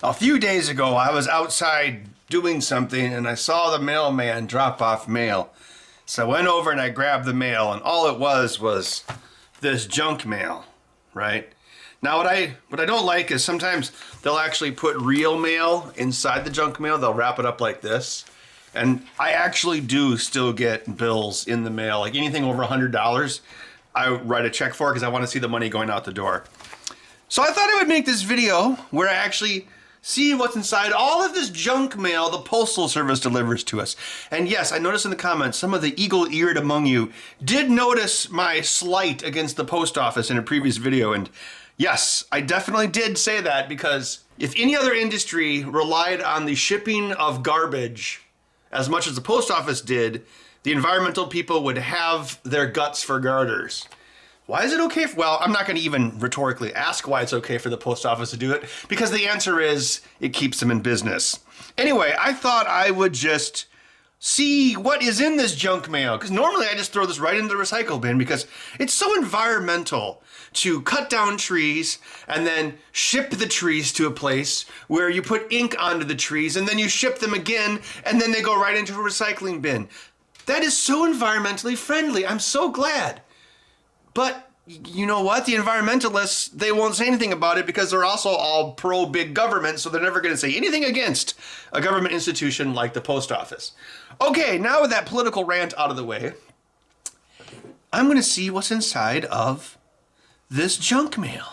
A few days ago, I was outside doing something and I saw the mailman drop off mail. So I went over and I grabbed the mail, and all it was this junk mail, right? Now what I don't like is sometimes they'll actually put real mail inside the junk mail. They'll wrap it up like this. And I actually do still get bills in the mail, like anything over $100, I write a check for because I want to see the money going out the door. So I thought I would make this video where I actually see what's inside all of this junk mail the Postal Service delivers to us. And yes, I noticed in the comments, some of the eagle-eared among you did notice my slight against the post office in a previous video. And yes, I definitely did say that, because if any other industry relied on the shipping of garbage as much as the post office did, the environmental people would have their guts for garters. Why is it okay? Well, I'm not going to even rhetorically ask why it's okay for the post office to do it, because the answer is it keeps them in business. Anyway, I thought I would just see what is in this junk mail, because normally I just throw this right into the recycle bin because it's so environmental to cut down trees and then ship the trees to a place where you put ink onto the trees and then you ship them again and then they go right into a recycling bin. That is so environmentally friendly. I'm so glad. But you know what? The environmentalists, they won't say anything about it because they're also all pro-big government, so they're never going to say anything against a government institution like the post office. Okay, now with that political rant out of the way, I'm going to see what's inside of this junk mail.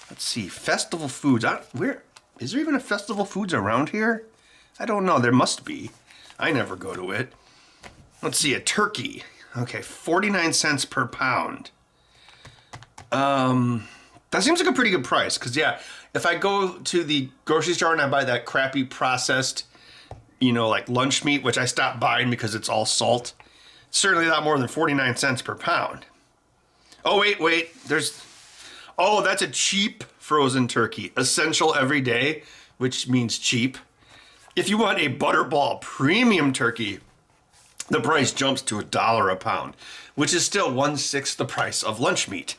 Let's see, Festival Foods. Where is there even a Festival Foods around here? I don't know. There must be. I never go to it. Let's see, a turkey. Okay, 49 cents per pound. That seems like a pretty good price, because yeah, if I go to the grocery store and I buy that crappy processed, like lunch meat, which I stopped buying because it's all salt, it's certainly not more than 49 cents per pound. Oh, wait, that's a cheap frozen turkey. Essential every day, which means cheap. If you want a Butterball premium turkey, the price jumps to $1 a pound, which is still 1/6 the price of lunch meat.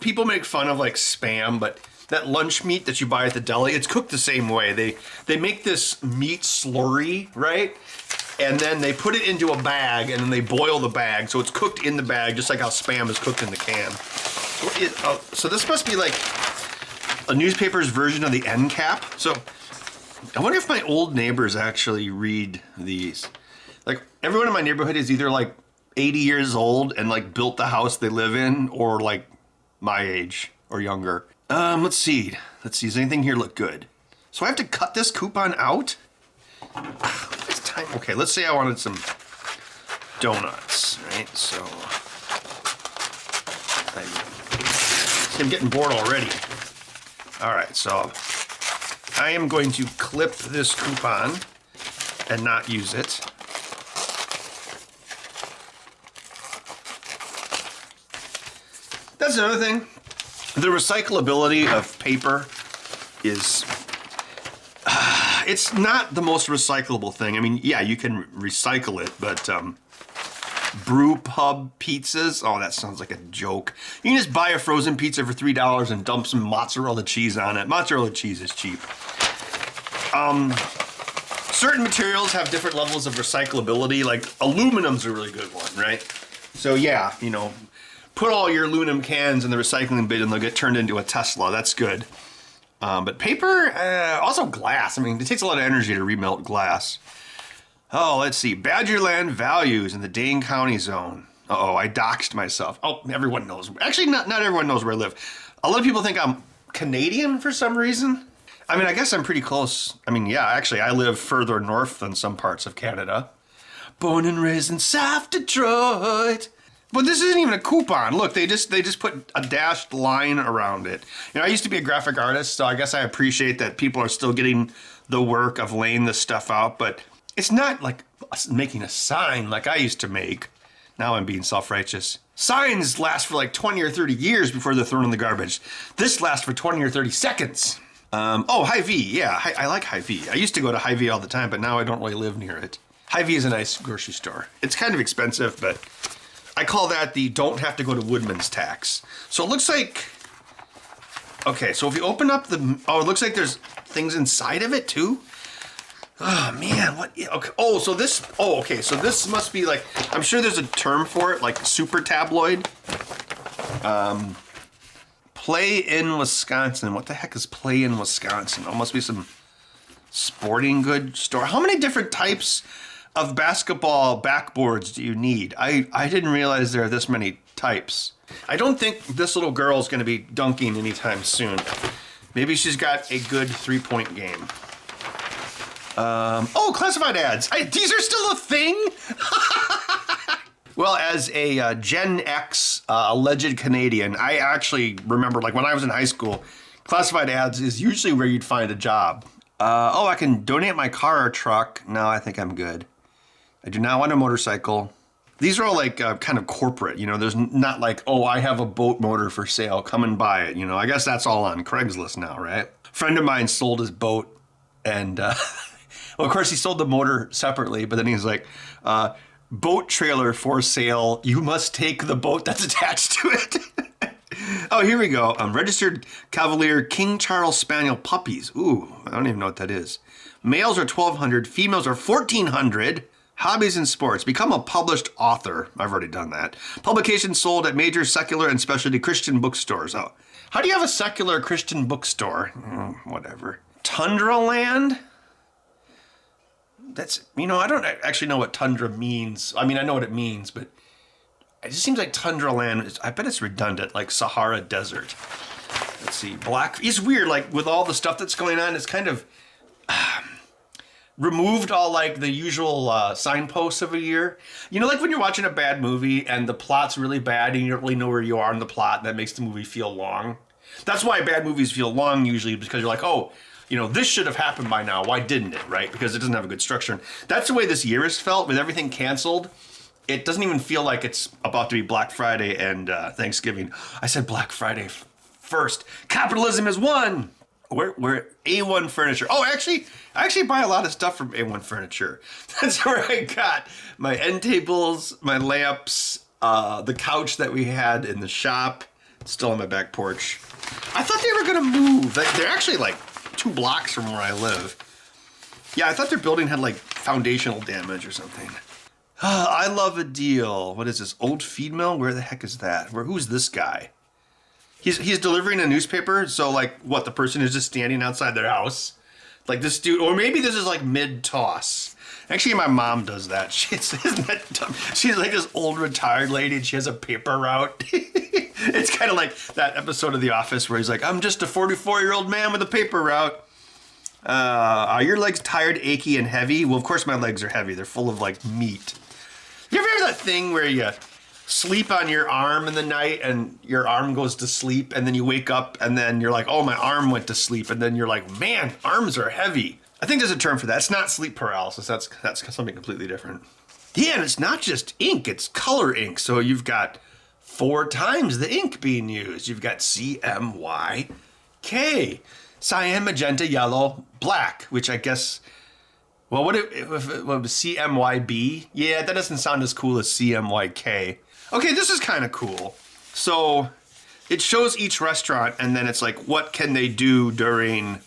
People make fun of like Spam, but that lunch meat that you buy at the deli, it's cooked the same way. They make this meat slurry, right? And then they put it into a bag and then they boil the bag. So it's cooked in the bag, just like how Spam is cooked in the can. So this must be like a newspaper's version of the end cap. So I wonder if my old neighbors actually read these. Like, everyone in my neighborhood is either like 80 years old and like built the house they live in, or like my age or younger. Let's see. Does anything here look good? So I have to cut this coupon out? It's time. Okay, let's say I wanted some donuts, right? So I'm getting bored already. All right, so I am going to clip this coupon and not use it. That's another thing. The recyclability of paper is, it's not the most recyclable thing. I mean, yeah, you can recycle it, but brew pub pizzas, oh, that sounds like a joke. You can just buy a frozen pizza for $3 and dump some mozzarella cheese on it. Mozzarella cheese is cheap. Certain materials have different levels of recyclability, like aluminum's a really good one, right? So yeah, put all your aluminum cans in the recycling bin and they'll get turned into a Tesla. That's good. But paper, also glass. I mean, it takes a lot of energy to remelt glass. Oh, let's see. Badgerland values in the Dane County zone. Uh-oh, I doxed myself. Oh, everyone knows. Actually, not everyone knows where I live. A lot of people think I'm Canadian for some reason. I mean, I guess I'm pretty close. I mean, yeah, actually, I live further north than some parts of Canada. Born and raised in South Detroit. But this isn't even a coupon. Look, they just put a dashed line around it. I used to be a graphic artist, so I guess I appreciate that people are still getting the work of laying this stuff out, but it's not like making a sign like I used to make. Now I'm being self-righteous. Signs last for like 20 or 30 years before they're thrown in the garbage. This lasts for 20 or 30 seconds. HyVee. Yeah, I like HyVee. I used to go to HyVee all the time, but now I don't really live near it. HyVee is a nice grocery store. It's kind of expensive, but I call that the don't have to go to Woodman's tax. So it looks like Okay, so if you open up the, oh, it looks like there's things inside of it too. Oh man, what? Okay. Oh, so this. Oh, okay. So this must be like. I'm sure there's a term for it, like super tabloid. Play in Wisconsin. What the heck is Play in Wisconsin? Oh, must be some sporting good store. How many different types of basketball backboards do you need? I didn't realize there are this many types. I don't think this little girl is going to be dunking anytime soon. Maybe she's got a good 3-point game. Oh, classified ads. These are still a thing? Well, as a Gen X alleged Canadian, I actually remember, like, when I was in high school, classified ads is usually where you'd find a job. Oh, I can donate my car or truck. No, I think I'm good. I do not want a motorcycle. These are all like kind of corporate, you know, there's not like, oh, I have a boat motor for sale, come and buy it. You know, I guess that's all on Craigslist now, right? A friend of mine sold his boat and, well, of course he sold the motor separately, but then he's like, boat trailer for sale. You must take the boat that's attached to it. Oh, here we go. Registered Cavalier King Charles Spaniel puppies. Ooh, I don't even know what that is. Males are 1,200, females are 1,400. Hobbies and sports. Become a published author. I've already done that. Publications sold at major secular and specialty Christian bookstores. Oh, how do you have a secular Christian bookstore? Whatever. Tundra Land? That's, you know, I don't actually know what tundra means. I mean, I know what it means, but it just seems like Tundra Land, I bet it's redundant, like Sahara Desert. Let's see, it's weird, like with all the stuff that's going on, it's kind of removed all like the usual signposts of a year. You know, like when you're watching a bad movie and the plot's really bad and you don't really know where you are in the plot, and that makes the movie feel long. That's why bad movies feel long usually, because you're like, oh, you know, this should have happened by now. Why didn't it, right? Because it doesn't have a good structure. That's the way this year has felt with everything canceled. It doesn't even feel like it's about to be Black Friday and Thanksgiving. I said Black Friday first. Capitalism is won. We're A1 Furniture. Oh, I actually buy a lot of stuff from A1 Furniture. That's where I got my end tables, my lamps, the couch that we had in the shop. It's still on my back porch. I thought they were going to move. They're actually like 2 blocks from where I live. Yeah, I thought their building had like foundational damage or something. I love a deal. What is this? Old Feed Mill? Where the heck is that? Who's this guy? He's delivering a newspaper. So like what? The person is just standing outside their house. Like this dude, or maybe this is like mid-toss. Actually, my mom does that. Isn't that dumb? She's like this old retired lady and she has a paper route. It's kind of like that episode of The Office where he's like, I'm just a 44-year-old man with a paper route. Are your legs tired, achy, and heavy? Well, of course my legs are heavy. They're full of like meat. You ever have that thing where you sleep on your arm in the night and your arm goes to sleep and then you wake up and then you're like, oh, my arm went to sleep. And then you're like, man, arms are heavy. I think there's a term for that. It's not sleep paralysis. That's something completely different. Yeah, and it's not just ink. It's color ink. So you've got 4 times the ink being used. You've got CMYK. Cyan, magenta, yellow, black, which I guess... Well, what was CMYB? Yeah, that doesn't sound as cool as CMYK. Okay, this is kind of cool. So it shows each restaurant, and then it's like, what can they do during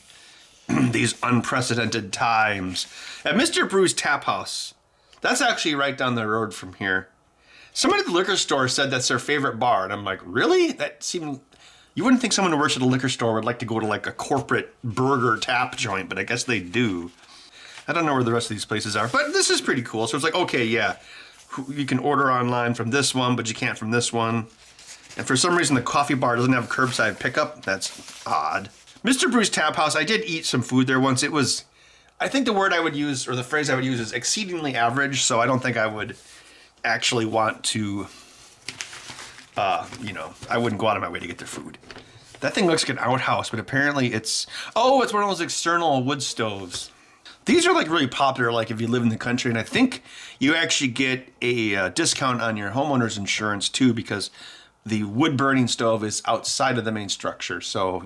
these unprecedented times? At Mr. Brew's Tap House, that's actually right down the road from here. Somebody at the liquor store said that's their favorite bar, and I'm like, really? That seemed... You wouldn't think someone who works at a liquor store would like to go to like a corporate burger tap joint, but I guess they do. I don't know where the rest of these places are, but this is pretty cool. So it's like, okay, yeah, you can order online from this one, but you can't from this one. And for some reason, the coffee bar doesn't have curbside pickup. That's odd. Mr. Brew's Tap House, I did eat some food there once. It was, I think the word I would use, or the phrase I would use is exceedingly average, so I don't think I would actually want to, I wouldn't go out of my way to get their food. That thing looks like an outhouse, but apparently it's one of those external wood stoves. These are like really popular, like if you live in the country, and I think you actually get a discount on your homeowner's insurance too, because the wood burning stove is outside of the main structure. So,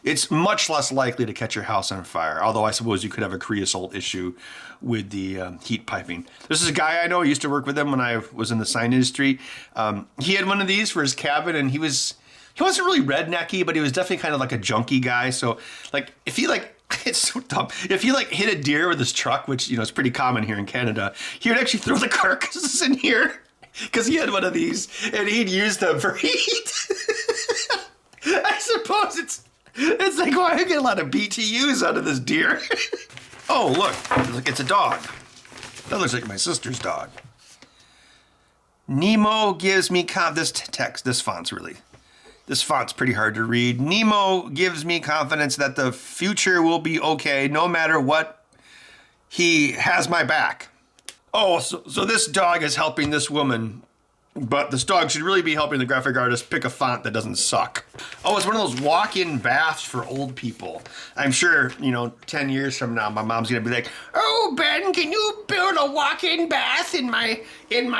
it's much less likely to catch your house on fire. Although I suppose you could have a creosote issue with the heat piping. This is a guy I know. I used to work with him when I was in the sign industry. He had one of these for his cabin, and he was he wasn't really rednecky, but he was definitely kind of like a junkie guy. So like if he like, it's so dumb. If he like hit a deer with his truck, which, you know, is pretty common here in Canada, he would actually throw the carcasses in here because he had one of these and he'd use them for heat. I suppose it's like, well, I get a lot of BTUs out of this deer. Oh, look, it's a dog. That looks like my sister's dog. Nemo gives me this font's pretty hard to read. Nemo gives me confidence that the future will be okay no matter what. He has my back. Oh, so this dog is helping this woman, but this dog should really be helping the graphic artist pick a font that doesn't suck. Oh, it's one of those walk-in baths for old people. I'm sure, 10 years from now, my mom's gonna be like, "Oh, Ben, can you build a walk-in bath in my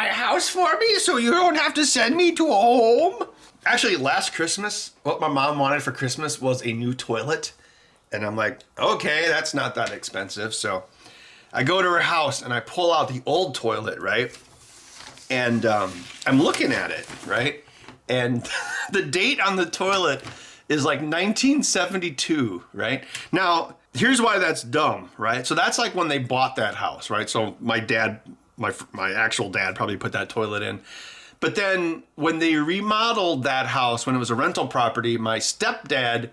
house for me so you don't have to send me to a home?" Actually, last Christmas, what my mom wanted for Christmas was a new toilet. And I'm like, okay, that's not that expensive. So I go to her house and I pull out the old toilet, right? And I'm looking at it, right? And the date on the toilet is like 1972, right? Now, here's why that's dumb, right? So that's like when they bought that house, right? So my dad, my actual dad probably put that toilet in. But then when they remodeled that house, when it was a rental property, my stepdad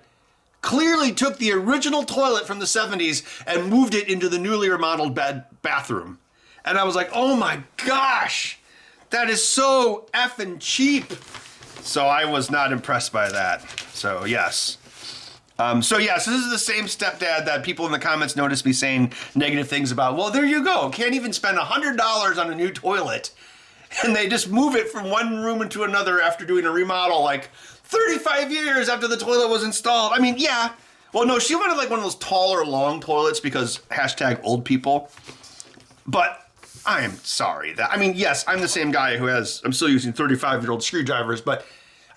clearly took the original toilet from the 70s and moved it into the newly remodeled bathroom. And I was like, oh my gosh, that is so effing cheap. So I was not impressed by that. So yes. So this is the same stepdad that people in the comments noticed me saying negative things about. Well, there you go. Can't even spend $100 on a new toilet. And they just move it from one room into another after doing a remodel like 35 years after the toilet was installed. I mean, yeah. Well, no, she wanted like one of those taller, long toilets because #old people. But I am sorry that, yes, I'm the same guy I'm still using 35-year-old screwdrivers, but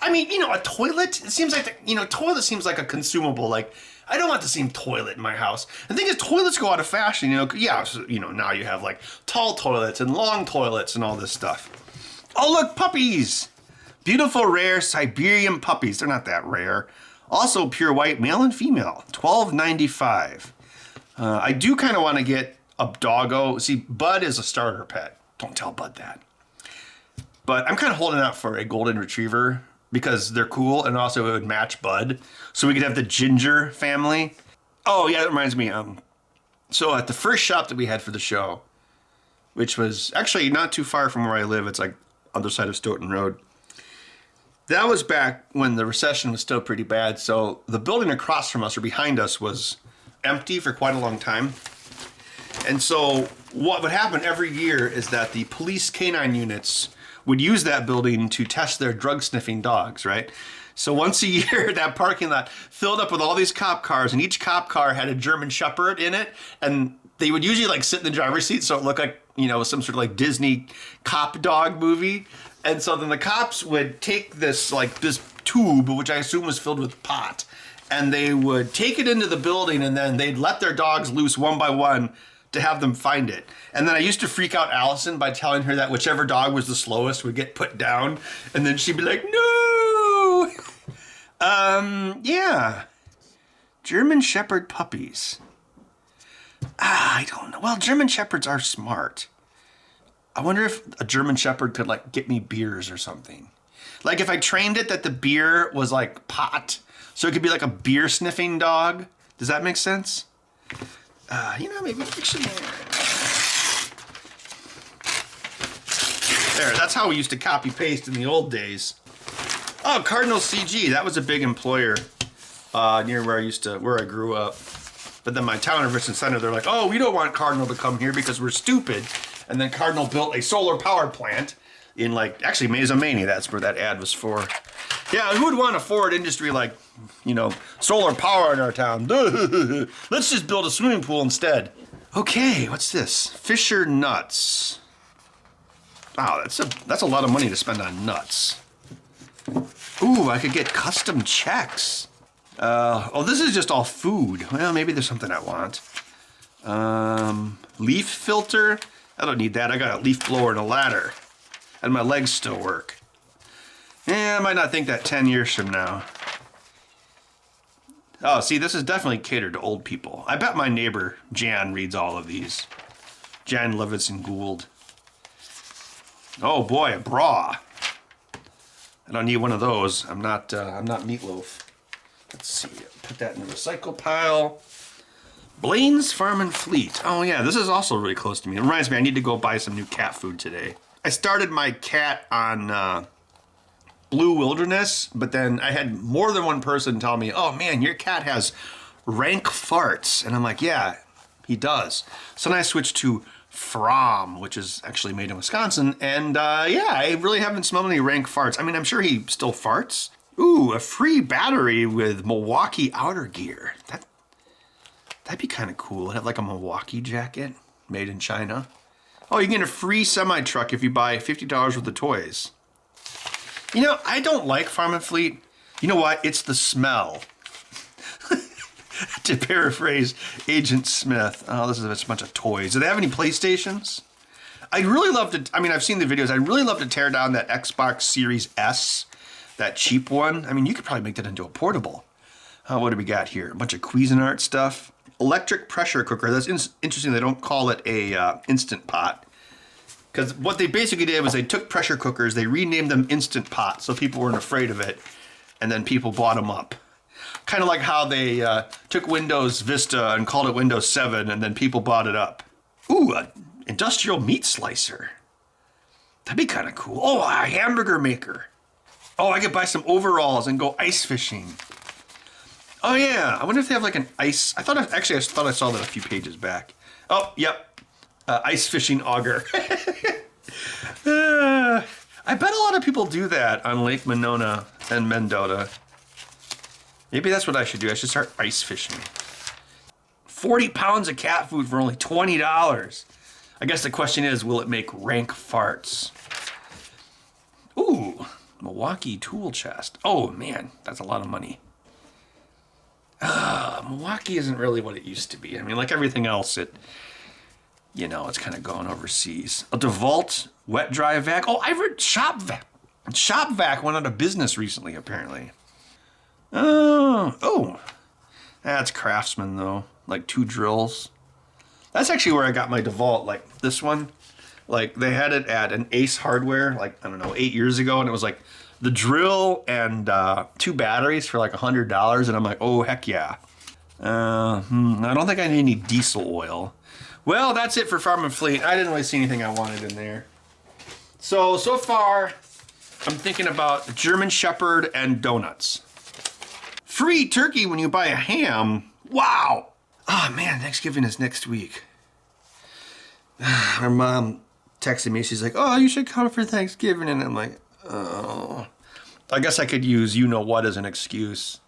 I mean, a toilet, it seems like, toilet seems like a consumable. Like, I don't want the same toilet in my house. The thing is, toilets go out of fashion, now you have like tall toilets and long toilets and all this stuff. Oh, look, puppies. Beautiful, rare Siberian puppies. They're not that rare. Also pure white, male and female, $12.95. I do kind of want to get a doggo. See, Bud is a starter pet. Don't tell Bud that. But I'm kind of holding out for a golden retriever because they're cool and also it would match Bud. So we could have the Ginger family. Oh, yeah, that reminds me. So at the first shop that we had for the show, which was actually not too far from where I live, it's like other side of Stoughton Road. That was back when the recession was still pretty bad. So the building across from us or behind us was empty for quite a long time. And so what would happen every year is that the police canine units would use that building to test their drug sniffing dogs, right? So once a year, that parking lot filled up with all these cop cars, and each cop car had a German Shepherd in it, and they would usually like sit in the driver's seat so it looked like, some sort of like Disney cop dog movie. And so then the cops would take this tube, which I assume was filled with pot, and they would take it into the building, and then they'd let their dogs loose one by one to have them find it. And then I used to freak out Allison by telling her that whichever dog was the slowest would get put down, and then she'd be like, no! Yeah. German Shepherd puppies. I don't know. Well, German Shepherds are smart. I wonder if a German Shepherd could get me beers or something. Like if I trained it that the beer was like pot, so it could be like a beer sniffing dog. Does that make sense? Maybe actually. There, that's how we used to copy paste in the old days. Oh, Cardinal CG, that was a big employer near where I grew up. But then my town of Richmond Center, they're like, oh, we don't want Cardinal to come here because we're stupid. And then Cardinal built a solar power plant in Mazomania. That's where that ad was for. Yeah, who would want a Ford industry solar power in our town? Let's just build a swimming pool instead. Okay, what's this? Fisher nuts. Wow, that's a lot of money to spend on nuts. Ooh, I could get custom checks. This is just all food. Well, maybe there's something I want. Leaf filter. I don't need that. I got a leaf blower and a ladder. And my legs still work. Yeah, I might not think that 10 years from now. Oh, see, this is definitely catered to old people. I bet my neighbor, Jan, reads all of these. Jan Levinson Gould. Oh boy, a bra. I don't need one of those. I'm not Meatloaf. Let's see. Put that in the recycle pile. Blaine's Farm and Fleet. Oh yeah, this is also really close to me. It reminds me, I need to go buy some new cat food today. I started my cat on Blue Wilderness, but then I had more than one person tell me, oh man, your cat has rank farts. And I'm like, yeah, he does. So then I switched to Fromm, which is actually made in Wisconsin. And yeah, I really haven't smelled any rank farts. I mean, I'm sure he still farts. Ooh, a free battery with Milwaukee outer gear. That'd be kind of cool. It'd have like a Milwaukee jacket made in China. Oh, you can get a free semi-truck if you buy $50 worth of toys. You know, I don't like Farm and Fleet. You know what? It's the smell. To paraphrase Agent Smith. Oh, this is a bunch of toys. Do they have any PlayStations? I'd really love to, I mean, I've seen the videos. I'd really love to tear down that Xbox Series S, that cheap one. I mean, you could probably make that into a portable. What do we got here? A bunch of Cuisinart stuff. Electric pressure cooker. That's interesting. They don't call it a Instant Pot. Because what they basically did was they took pressure cookers, they renamed them Instant Pot so people weren't afraid of it, and then people bought them up. Kind of like how they took Windows Vista and called it Windows 7, and then people bought it up. Ooh, an industrial meat slicer. That'd be kind of cool. Oh, a hamburger maker. Oh, I could buy some overalls and go ice fishing. Oh yeah, I wonder if they have like an ice. I thought I saw that a few pages back. Oh, yep, ice fishing auger. I bet a lot of people do that on Lake Monona and Mendota. Maybe that's what I should do. I should start ice fishing. 40 pounds of cat food for only $20. I guess the question is, will it make rank farts? Ooh, Milwaukee tool chest. Oh man, that's a lot of money. Milwaukee isn't really what it used to be. I mean, like everything else, it's kind of going overseas. A DeWalt wet dry vac. Oh, I've heard Shop Vac went out of business recently, apparently. Oh, that's Craftsman though. Like 2 drills. That's actually where I got my DeWalt. Like this one, like they had it at an Ace Hardware, like I don't know, 8 years ago, and it was like the drill and 2 batteries for like $100, and I'm like, oh heck yeah. I don't think I need any diesel oil. Well, that's it for Farm and Fleet. I didn't really see anything I wanted in there. So far, I'm thinking about German Shepherd and donuts. Free turkey when you buy a ham. Wow. Oh man, Thanksgiving is next week. Our mom texted me. She's like, oh, you should come for Thanksgiving. And I'm like, oh. I guess I could use you-know-what as an excuse.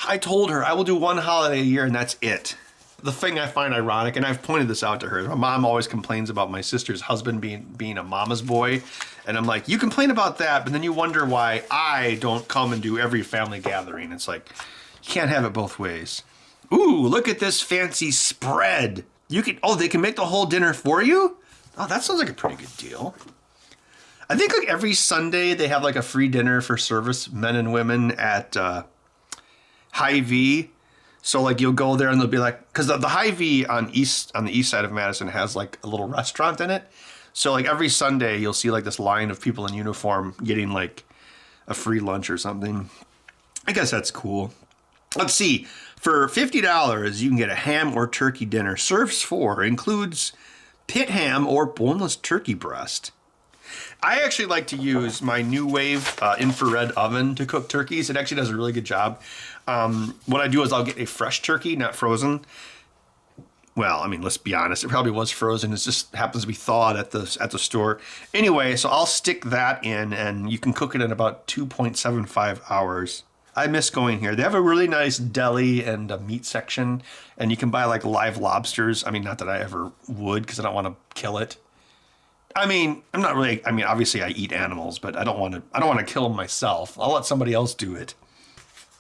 I told her I will do one holiday a year and that's it. The thing I find ironic, and I've pointed this out to her, my mom always complains about my sister's husband being a mama's boy. And I'm like, you complain about that, but then you wonder why I don't come and do every family gathering. It's like, you can't have it both ways. Ooh, look at this fancy spread. They can make the whole dinner for you? Oh, that sounds like a pretty good deal. I think like every Sunday they have like a free dinner for service men and women at HyVee. So like you'll go there and they'll be like, because the HyVee on the east side of Madison has like a little restaurant in it. So like every Sunday you'll see like this line of people in uniform getting like a free lunch or something. I guess that's cool. Let's see. For $50, you can get a ham or turkey dinner. Serves 4, includes pit ham or boneless turkey breast. I actually like to use my New Wave infrared oven to cook turkeys. It actually does a really good job. What I do is I'll get a fresh turkey, not frozen. Well, I mean, let's be honest. It probably was frozen. It just happens to be thawed at the store. Anyway, so I'll stick that in, and you can cook it in about 2.75 hours. I miss going here. They have a really nice deli and a meat section, and you can buy like live lobsters. I mean, not that I ever would, because I don't want to kill it. I mean, obviously I eat animals, but I don't want to kill them myself. I'll let somebody else do it.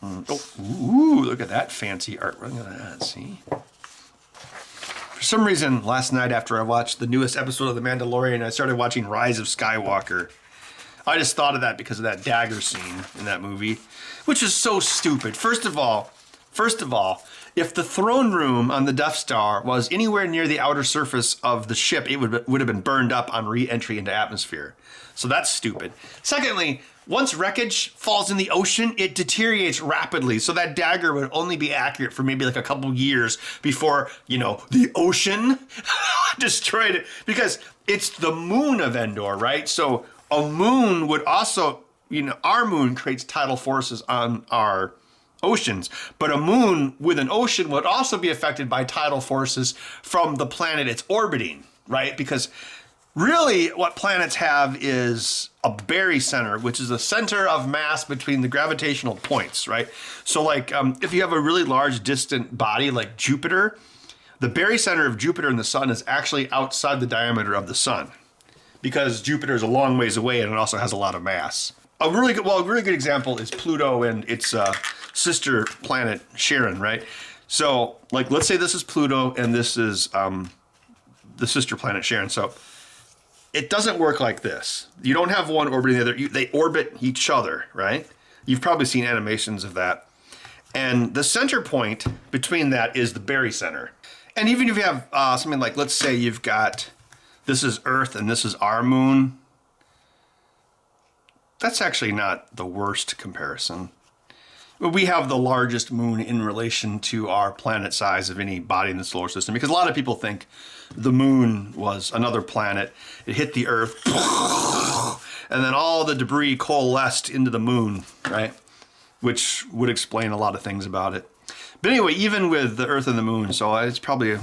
Ooh, look at that fancy art. Look at that, see? For some reason, last night after I watched the newest episode of The Mandalorian, I started watching Rise of Skywalker. I just thought of that because of that dagger scene in that movie, which is so stupid. First of all, if the throne room on the Death Star was anywhere near the outer surface of the ship, it would have been burned up on re-entry into atmosphere. So that's stupid. Secondly, once wreckage falls in the ocean, it deteriorates rapidly. So that dagger would only be accurate for maybe like a couple years before, the ocean destroyed it. Because it's the moon of Endor, right? So a moon would also, our moon creates tidal forces on our oceans, but a moon with an ocean would also be affected by tidal forces from the planet it's orbiting, right? Because really what planets have is a barycenter, which is a center of mass between the gravitational points, right? So like if you have a really large distant body like Jupiter, the barycenter of Jupiter and the sun is actually outside the diameter of the sun because Jupiter is a long ways away and it also has a lot of mass. A really good example is Pluto and its sister planet Charon, right? So, like, let's say this is Pluto and this is the sister planet Charon. So, it doesn't work like this. You don't have one orbiting the other. They orbit each other, right? You've probably seen animations of that. And the center point between that is the barycenter. And even if you have something like, let's say you've got, this is Earth and this is our moon. That's actually not the worst comparison. We have the largest moon in relation to our planet size of any body in the solar system, because a lot of people think the moon was another planet. It hit the Earth, and then all the debris coalesced into the moon, right? Which would explain a lot of things about it. But anyway, even with the Earth and the moon, so it's probably,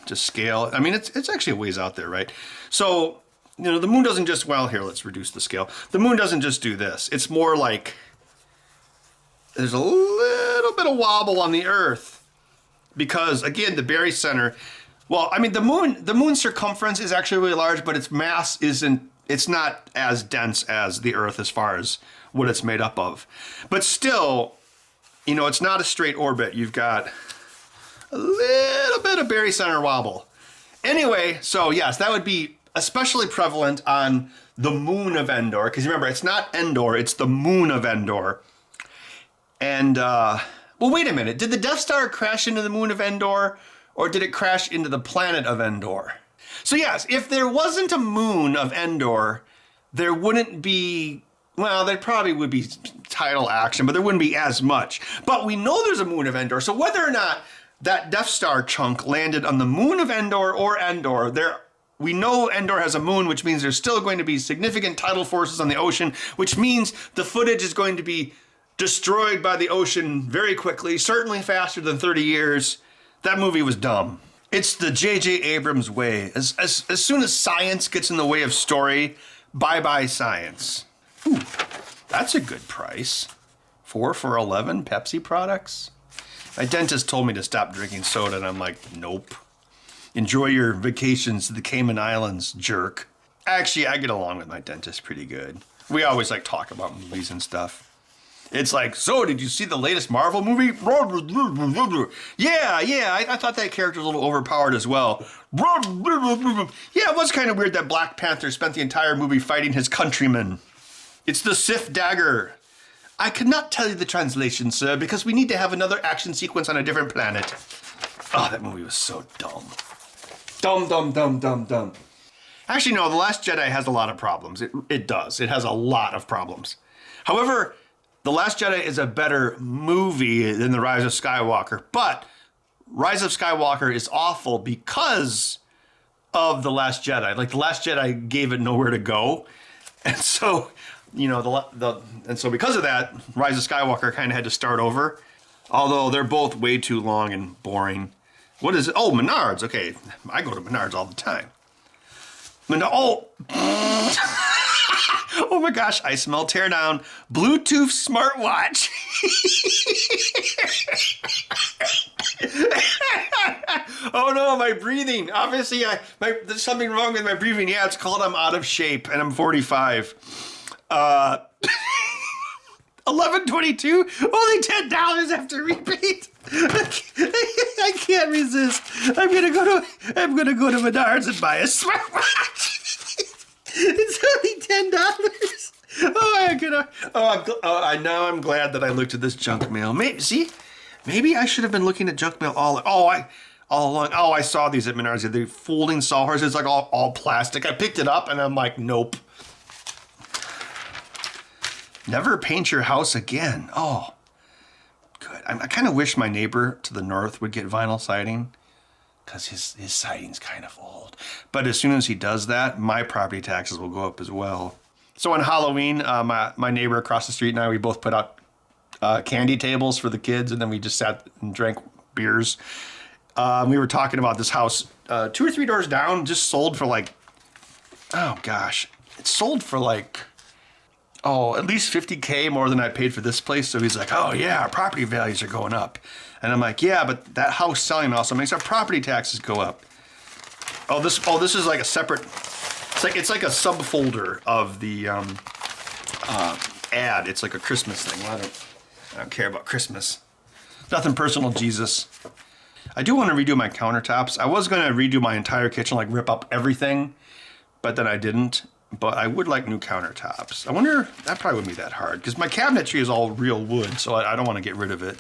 just scale. I mean, it's actually a ways out there, right? So, the moon doesn't just, here, let's reduce the scale. The moon doesn't just do this. It's more like there's a little bit of wobble on the Earth because, again, the barycenter, the moon's circumference is actually really large, but its mass it's not as dense as the Earth as far as what it's made up of. But still, it's not a straight orbit. You've got a little bit of barycenter wobble. Anyway, so yes, that would be especially prevalent on the moon of Endor, because remember, it's not Endor, it's the moon of Endor. And, wait a minute. Did the Death Star crash into the moon of Endor, or did it crash into the planet of Endor? So yes, if there wasn't a moon of Endor, there wouldn't be, there probably would be tidal action, but there wouldn't be as much. But we know there's a moon of Endor, so whether or not that Death Star chunk landed on the moon of Endor or Endor, we know Endor has a moon, which means there's still going to be significant tidal forces on the ocean, which means the footage is going to be destroyed by the ocean very quickly, certainly faster than 30 years. That movie was dumb. It's the J.J. Abrams way. As soon as science gets in the way of story, bye-bye science. Ooh, that's a good price. 4 for 11 Pepsi products? My dentist told me to stop drinking soda, and I'm like, nope. Enjoy your vacations to the Cayman Islands, jerk. Actually, I get along with my dentist pretty good. We always talk about movies and stuff. It's like, so did you see the latest Marvel movie? Yeah, I thought that character was a little overpowered as well. Yeah, it was kind of weird that Black Panther spent the entire movie fighting his countrymen. It's the Sith dagger. I could not tell you the translation, sir, because we need to have another action sequence on a different planet. Oh, that movie was so dumb. Dumb. Actually, no, The Last Jedi has a lot of problems. It does. It has a lot of problems. However, The Last Jedi is a better movie than The Rise of Skywalker, but Rise of Skywalker is awful because of The Last Jedi. Like, The Last Jedi gave it nowhere to go. And so, because of that, Rise of Skywalker kind of had to start over. Although they're both way too long and boring. What is it? Oh, Menards. Okay, I go to Menards all the time. Oh my gosh, I smell teardown. Bluetooth smartwatch. Oh no, my breathing. Obviously, there's something wrong with my breathing. Yeah, it's called I'm out of shape and I'm 45. 11.22, only $10 after rebate. I can't resist. I'm gonna go to Menards and buy a smartwatch. It's only $10. I'm glad that I looked at this junk mail. Maybe I should have been looking at junk mail all along. Oh, I saw these at Menards. The folding sawhorse. It's like all plastic. I picked it up and I'm like, nope. Never paint your house again. Oh, good. I kind of wish my neighbor to the north would get vinyl siding because his siding's kind of old. But as soon as he does that, my property taxes will go up as well. So on Halloween, my neighbor across the street and I, we both put out candy tables for the kids, and then we just sat and drank beers. We were talking about this house 2 or 3 doors down, just sold for like, oh gosh, it sold for like, at least $50K more than I paid for this place. So he's like, oh yeah, our property values are going up. And I'm like, yeah, but that house selling also makes our property taxes go up. This is like a separate, it's like a subfolder of the ad. It's like a Christmas thing. I don't care about Christmas. Nothing personal, Jesus. I do want to redo my countertops. I was going to redo my entire kitchen, like rip up everything, but then I didn't. But I would like new countertops. I wonder, that probably wouldn't be that hard because my cabinetry is all real wood, so I don't want to get rid of it.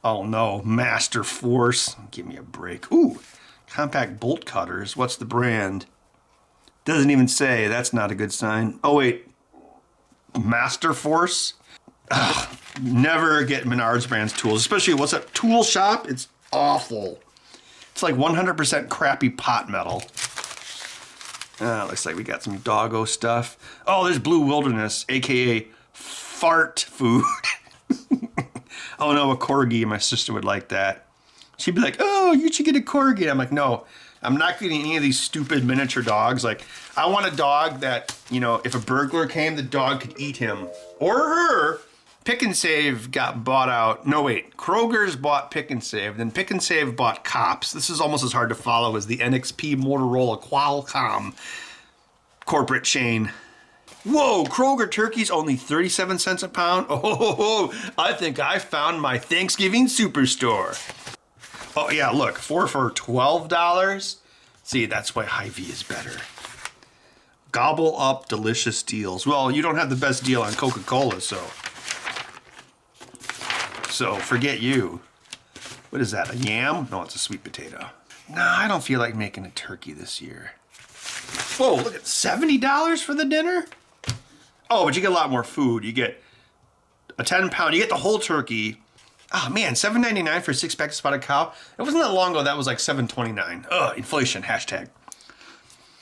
Oh no, Master Force. Give me a break. Ooh, compact bolt cutters. What's the brand? Doesn't even say. That's not a good sign. Oh wait, Master Force? Ugh, never get Menards brands tools, especially what's that tool shop? It's awful. It's like 100% crappy pot metal. Looks like we got some doggo stuff. Oh, there's Blue Wilderness, aka fart food. Oh no, a corgi. My sister would like that. She'd be like, oh, you should get a corgi. I'm like, no, I'm not getting any of these stupid miniature dogs. Like, I want a dog that, if a burglar came, the dog could eat him or her. Pick and Save got bought out. No, wait. Kroger's bought Pick and Save. Then Pick and Save bought Cops. This is almost as hard to follow as the NXP Motorola Qualcomm corporate chain. Whoa, Kroger turkey's only 37 cents a pound? Oh, I think I found my Thanksgiving superstore. Oh, yeah, look. 4 for $12. See, that's why HyVee is better. Gobble up delicious deals. Well, you don't have the best deal on CocaCola, So forget you. What is that, a yam? No, it's a sweet potato. Nah, I don't feel like making a turkey this year. Whoa, look at $70 for the dinner? Oh, but you get a lot more food. You get a 10-pound, you get the whole turkey. Oh man, $7.99 for a 6-pack of spotted cow. It wasn't that long ago, that was like $7.29. Ugh, inflation, hashtag.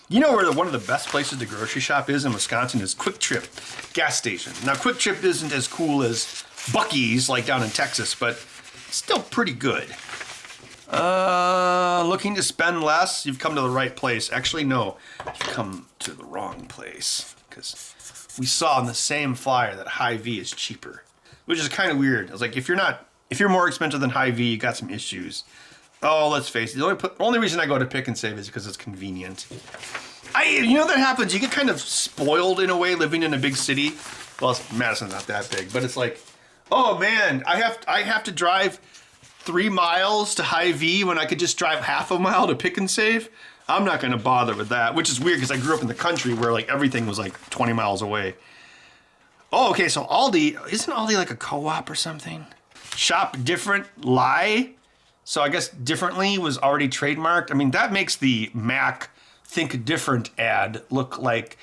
You know where one of the best places to grocery shop is in Wisconsin is Quick Trip gas station. Now, Quick Trip isn't as cool as Buc-ee's like down in Texas, but still pretty good. Looking to spend less? You've come to the right place. Actually, no, you've come to the wrong place because we saw on the same flyer that HyVee is cheaper, which is kind of weird. I was like, if you're more expensive than HyVee, you got some issues. Oh, let's face it. The only reason I go to Pick and Save is because it's convenient. That happens. You get kind of spoiled in a way living in a big city. Well, Madison's not that big, but it's like, oh man, I have to drive 3 miles to HyVee when I could just drive half a mile to Pick and Save. I'm not going to bother with that, which is weird because I grew up in the country where like everything was like 20 miles away. Oh, okay, so Aldi, isn't Aldi like a co-op or something? Shop different, lie. So I guess differently was already trademarked. I mean, that makes the Mac Think Different ad look like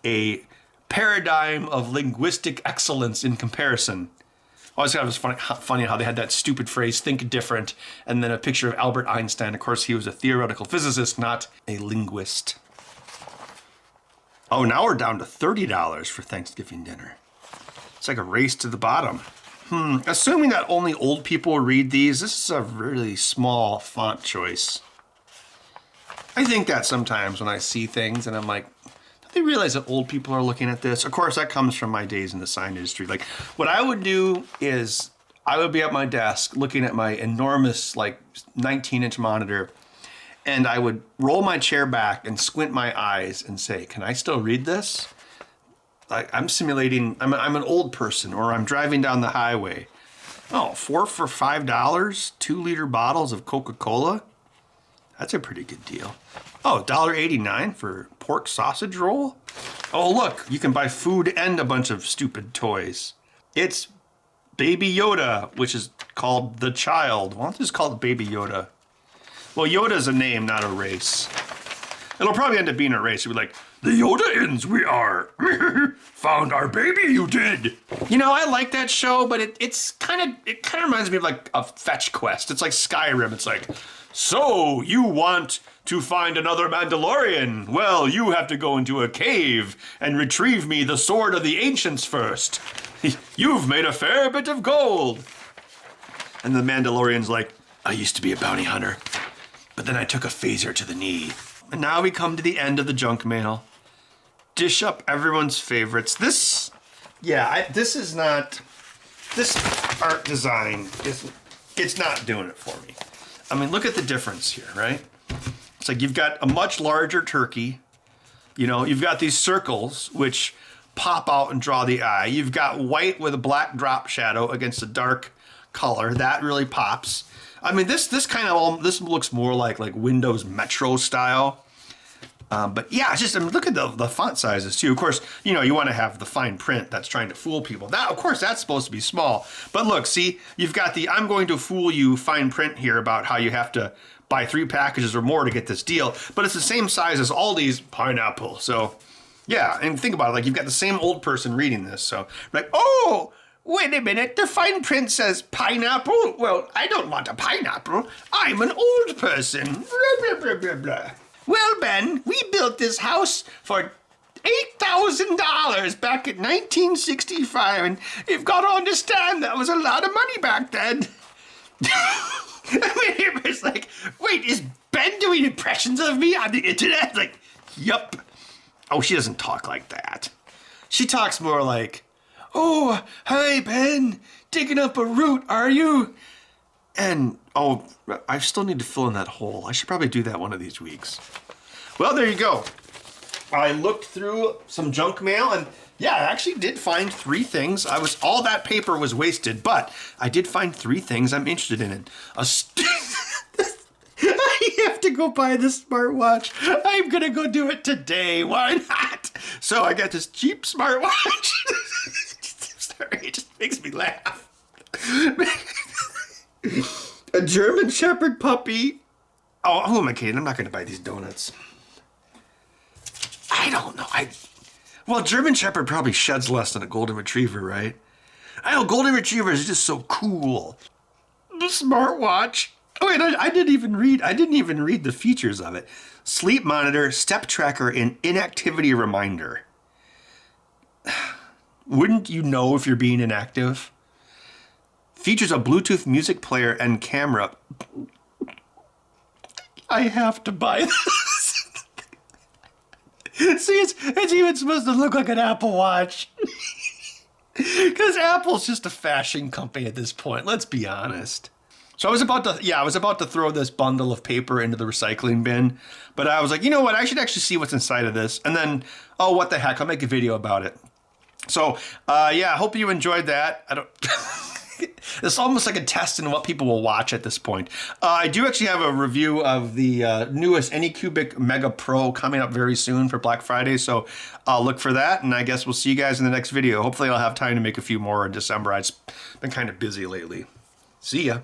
a paradigm of linguistic excellence in comparison. I always thought it was funny how they had that stupid phrase, think different, and then a picture of Albert Einstein. Of course, he was a theoretical physicist, not a linguist. Oh, now we're down to $30 for Thanksgiving dinner. It's like a race to the bottom. Assuming that only old people read these, this is a really small font choice. I think that sometimes when I see things and I'm like, don't they realize that old people are looking at this? Of course, that comes from my days in the sign industry. Like, what I would do is I would be at my desk looking at my enormous, like, 19-inch monitor, and I would roll my chair back and squint my eyes and say, can I still read this? Like, I'm simulating, I'm an old person, or I'm driving down the highway. Oh, 4 for $5, 2-liter bottles of Coca-Cola? That's a pretty good deal. Oh, $1.89 for pork sausage roll? Oh, look, you can buy food and a bunch of stupid toys. It's Baby Yoda, which is called the child. Why don't they just call it Baby Yoda? Well, Yoda's a name, not a race. It'll probably end up being a race. It'll be like, the Yoda-ins we are. Found our baby, you did. You know, I like that show, but it kind of reminds me of like a fetch quest. It's like Skyrim. It's like, so you want to find another Mandalorian? Well, you have to go into a cave and retrieve me the sword of the ancients first. You've made a fair bit of gold. And the Mandalorian's like, I used to be a bounty hunter, but then I took a phaser to the knee. And now we come to the end of the junk mail. Dish up everyone's favorites. This art design it's not doing it for me. I mean, look at the difference here, right? It's like you've got a much larger turkey. You know, you've got these circles which pop out and draw the eye. You've got white with a black drop shadow against a dark color. That really pops. I mean, this looks more like Windows Metro style. But yeah, it's just, I mean, look at the font sizes too. Of course, you know, you want to have the fine print that's trying to fool people. That, of course, that's supposed to be small. But look, see, you've got the I'm going to fool you fine print here about how you have to buy 3 packages or more to get this deal. But it's the same size as Aldi's pineapple. So yeah, and think about it, like you've got the same old person reading this. So like, oh, wait a minute, the fine print says pineapple? Well, I don't want a pineapple. I'm an old person. Blah, blah, blah, blah, blah. Well, Ben, we built this house for $8,000 back in 1965, and you've got to understand that was a lot of money back then. I mean, it was like, wait, is Ben doing impressions of me on the internet? Like, yup. Oh, she doesn't talk like that. She talks more like, oh, hi, Ben, digging up a root, are you? And, oh, I still need to fill in that hole. I should probably do that one of these weeks. Well, there you go. I looked through some junk mail, and yeah, I actually did find 3 things. All that paper was wasted, but I did find 3 things I'm interested in. I have to go buy this smartwatch. I'm going to go do it today. Why not? So I got this cheap smartwatch. Sorry, it just makes me laugh. A German Shepherd puppy. Oh, who am I kidding? I'm not going to buy these donuts. I don't know. Well, German Shepherd probably sheds less than a Golden Retriever, right? I know, Golden Retrievers are just so cool. The smartwatch. Oh, wait, I didn't even read the features of it. Sleep monitor, step tracker, and inactivity reminder. Wouldn't you know if you're being inactive? Features a Bluetooth music player and camera. I have to buy this. See, it's even supposed to look like an Apple Watch. Because Apple's just a fashion company at this point, let's be honest. So I was about to throw this bundle of paper into the recycling bin, but I was like, you know what, I should actually see what's inside of this. And then, oh, what the heck, I'll make a video about it. So, yeah, I hope you enjoyed that. It's almost like a test in what people will watch at this point. I do actually have a review of the newest Anycubic Mega Pro coming up very soon for Black Friday, so I'll look for that, and I guess we'll see you guys in the next video. Hopefully I'll have time to make a few more in December. I've been kind of busy lately. See ya.